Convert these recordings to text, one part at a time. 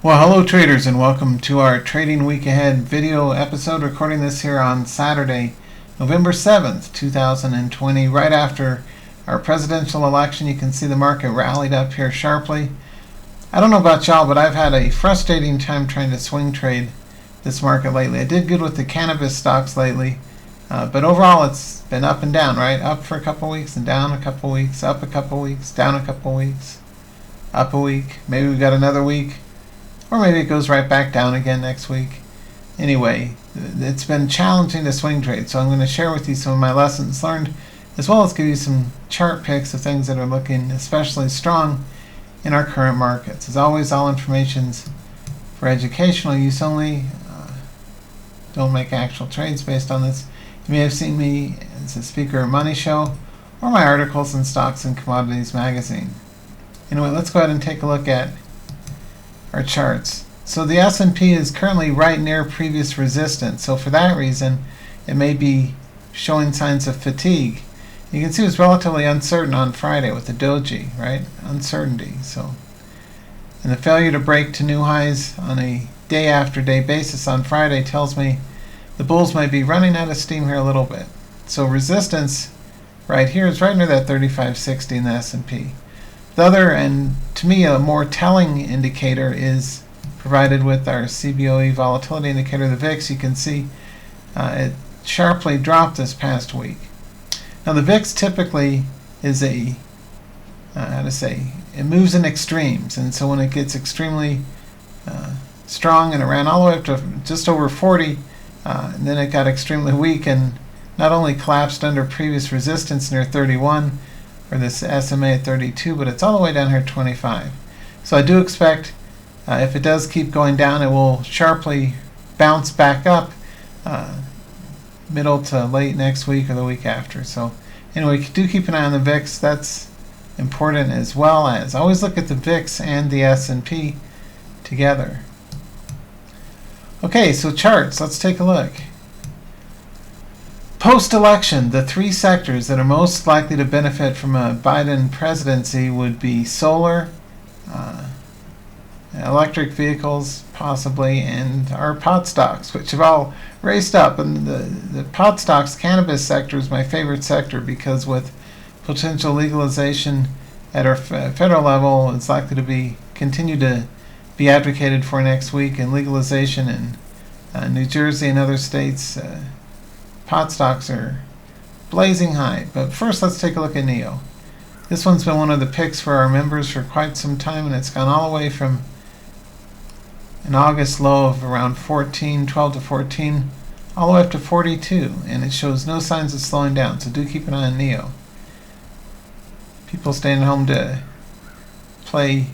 Well, hello traders, and welcome to our Trading Week Ahead video episode. Recording this here on Saturday, November 7th, 2020, right after our presidential election. You can see the market rallied up here sharply. I don't know about y'all, but I've had a frustrating time trying to swing trade this market lately. I did good with the cannabis stocks lately, but overall it's been up and down, right? Up for a couple weeks and down a couple weeks, up a couple weeks, down a couple weeks, up a week. Maybe we got another week. Or maybe it goes right back down again next week. Anyway, it's been challenging to swing trade, so I'm going to share with you some of my lessons learned, as well as give you some chart picks of things that are looking especially strong in our current markets. As always, all information's for educational use only. Don't make actual trades based on this. You may have seen me as a speaker at Money Show, or my articles in Stocks and Commodities magazine. Anyway, let's go ahead and take a look at our charts. So the S&P is currently right near previous resistance, so for that reason it may be showing signs of fatigue. You can see it was relatively uncertain on Friday with the doji, right? Uncertainty. And the failure to break to new highs on a day after day basis on Friday tells me the bulls might be running out of steam here a little bit. So resistance right here is right near that 3560 in the S&P. The other, and to me a more telling indicator, is provided with our CBOE volatility indicator, the VIX. You can see it sharply dropped this past week. Now the VIX typically is it moves in extremes, and so when it gets extremely strong, and it ran all the way up to just over 40, and then it got extremely weak and not only collapsed under previous resistance near 31, or this SMA at 32, but it's all the way down here at 25. So I do expect if it does keep going down, it will sharply bounce back up middle to late next week or the week after. So anyway, do keep an eye on the VIX. That's important, as well as always look at the VIX and the S&P together. Okay, so charts, let's take a look. Post-election, the three sectors that are most likely to benefit from a Biden presidency would be solar, electric vehicles possibly, and our pot stocks, which have all raced up. And the pot stocks cannabis sector is my favorite sector, because with potential legalization at our federal level, it's likely to continue to be advocated for next week, and legalization in New Jersey and other states. Pot stocks are blazing high. But first, let's take a look at NEO. This one's been one of the picks for our members for quite some time, and it's gone all the way from an August low of around 12 to 14, all the way up to 42, and it shows no signs of slowing down, so do keep an eye on NEO. People staying home to play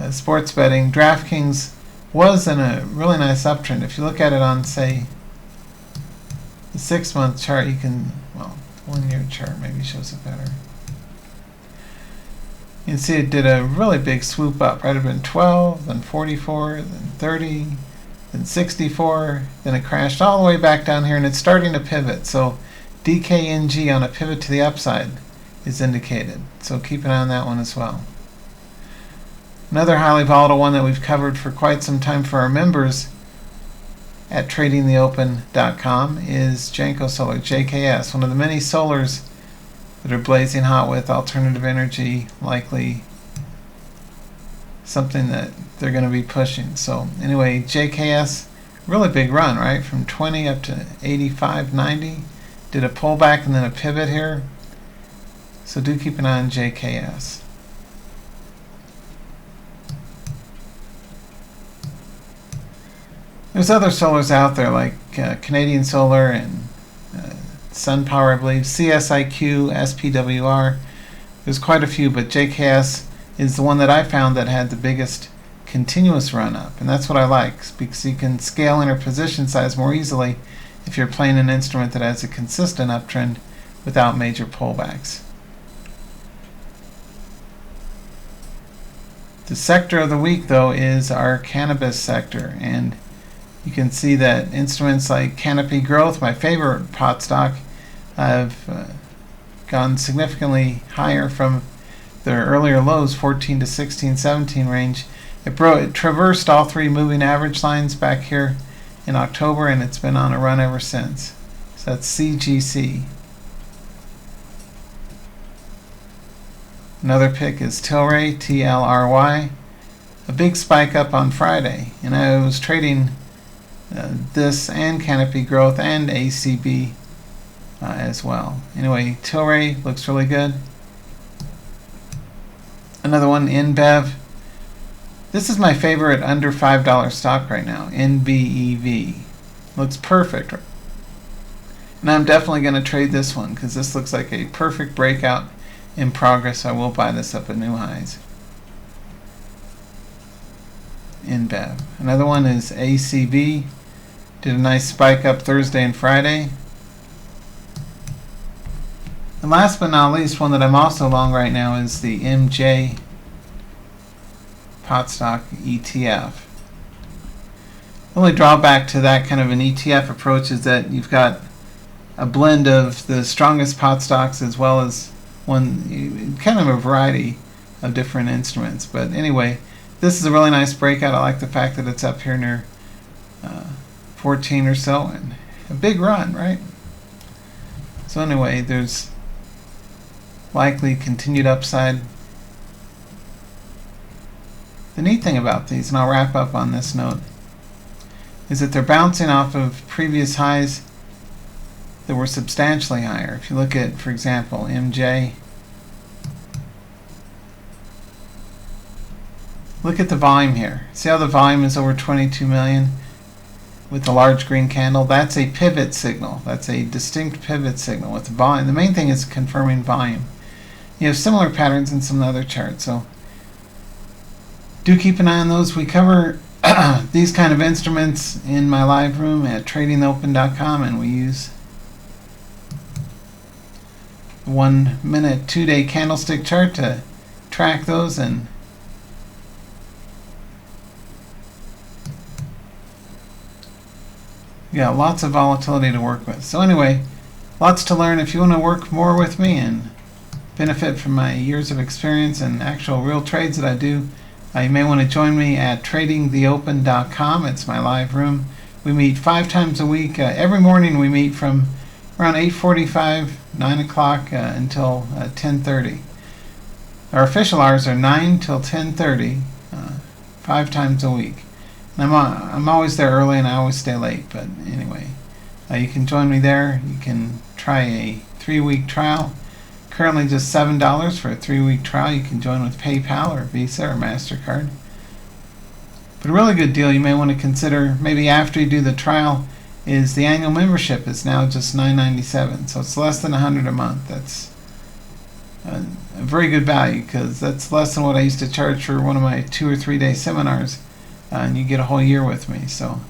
sports betting. DraftKings was in a really nice uptrend. If you look at it on, say, the 6-month chart, you can, well, 1-year chart maybe shows it better. You can see it did a really big swoop up, right? It had been 12, then 44, then 30, then 64, then it crashed all the way back down here, and it's starting to pivot. So DKNG on a pivot to the upside is indicated. So keep an eye on that one as well. Another highly volatile one that we've covered for quite some time for our members at tradingtheopen.com is Janko Solar, JKS, one of the many solars that are blazing hot with alternative energy, likely something that they're going to be pushing. So anyway, JKS, really big run, right? From 20 up to 85, 90. Did a pullback and then a pivot here. So do keep an eye on JKS. There's other solars out there like Canadian Solar and SunPower, I believe, CSIQ, SPWR. There's quite a few, but JKS is the one that I found that had the biggest continuous run up, and that's what I like, because you can scale in your position size more easily if you're playing an instrument that has a consistent uptrend without major pullbacks. The sector of the week, though, is our cannabis sector, and you can see that instruments like Canopy Growth, my favorite pot stock, have gone significantly higher from their earlier lows, 14 to 16, 17 range, It traversed all three moving average lines back here in October, and it's been on a run ever since. So that's CGC. Another pick is TLRY, TLRY. A big spike up on Friday, and I was trading this and Canopy Growth and ACB as well. Anyway, TLRY looks really good. Another one, InBev. This is my favorite under $5 stock right now, NBEV. Looks perfect. And I'm definitely going to trade this one because this looks like a perfect breakout in progress. I will buy this up at new highs. InBev. Another one is ACB. Did a nice spike up Thursday and Friday. And last but not least, one that I'm also long right now is the MJ pot stock ETF. The only drawback to that kind of an ETF approach is that you've got a blend of the strongest pot stocks as well as kind of a variety of different instruments. But anyway, this is a really nice breakout. I like the fact that it's up here near 14 or so, and a big run, right? So anyway, there's likely continued upside. The neat thing about these, and I'll wrap up on this note, is that they're bouncing off of previous highs that were substantially higher. If you look at, for example, MJ, look at the volume here. See how the volume is over 22 million with the large green candle? That's a pivot signal. That's a distinct pivot signal with the volume. The main thing is confirming volume. You have similar patterns in some other charts, so do keep an eye on those. We cover these kind of instruments in my live room at tradingtheopen.com, and we use 1 minute, 2-day candlestick chart to track those, and yeah, lots of volatility to work with. So anyway, lots to learn. If you want to work more with me and benefit from my years of experience and actual real trades that I do, you may want to join me at tradingtheopen.com. It's my live room. We meet 5 times a week. Every morning we meet from around 8:45, 9 o'clock until 10:30. Our official hours are 9 till 10:30, 5 times a week. And I'm always there early, and I always stay late. But anyway, you can join me there. You can try a 3-week trial. Currently just $7 for a 3-week trial. You can join with PayPal or Visa or MasterCard. But a really good deal you may want to consider maybe after you do the trial is the annual membership is now just $9.97. So it's less than $100 a month. That's a very good value because that's less than what I used to charge for one of my 2 or 3 day seminars. And you get a whole year with me. So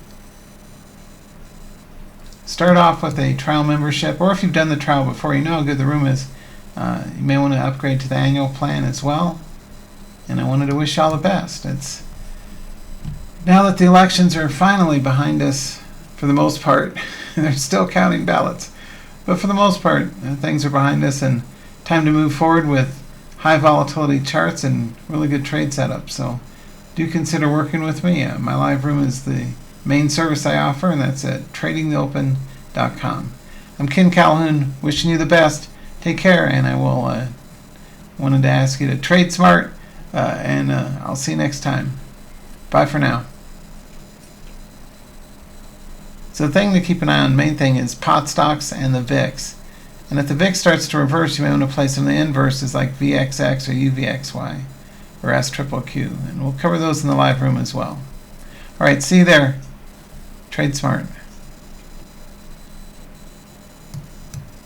start off with a trial membership, or if you've done the trial before, you know how good the room is. You may want to upgrade to the annual plan as well. And I wanted to wish you all the best. It's now that the elections are finally behind us, for the most part. They're still counting ballots, but for the most part, things are behind us, and time to move forward with high volatility charts and really good trade setups. So do consider working with me. My live room is the main service I offer, and that's at tradingtheopen.com. I'm Ken Calhoun, wishing you the best. Take care, and I will wanted to ask you to trade smart, and I'll see you next time. Bye for now. So the thing to keep an eye on, main thing, is pot stocks and the VIX. And if the VIX starts to reverse, you may want to play some of the inverses like VXX or UVXY or SQQQ. And we'll cover those in the live room as well. All right, see you there. Trade smart.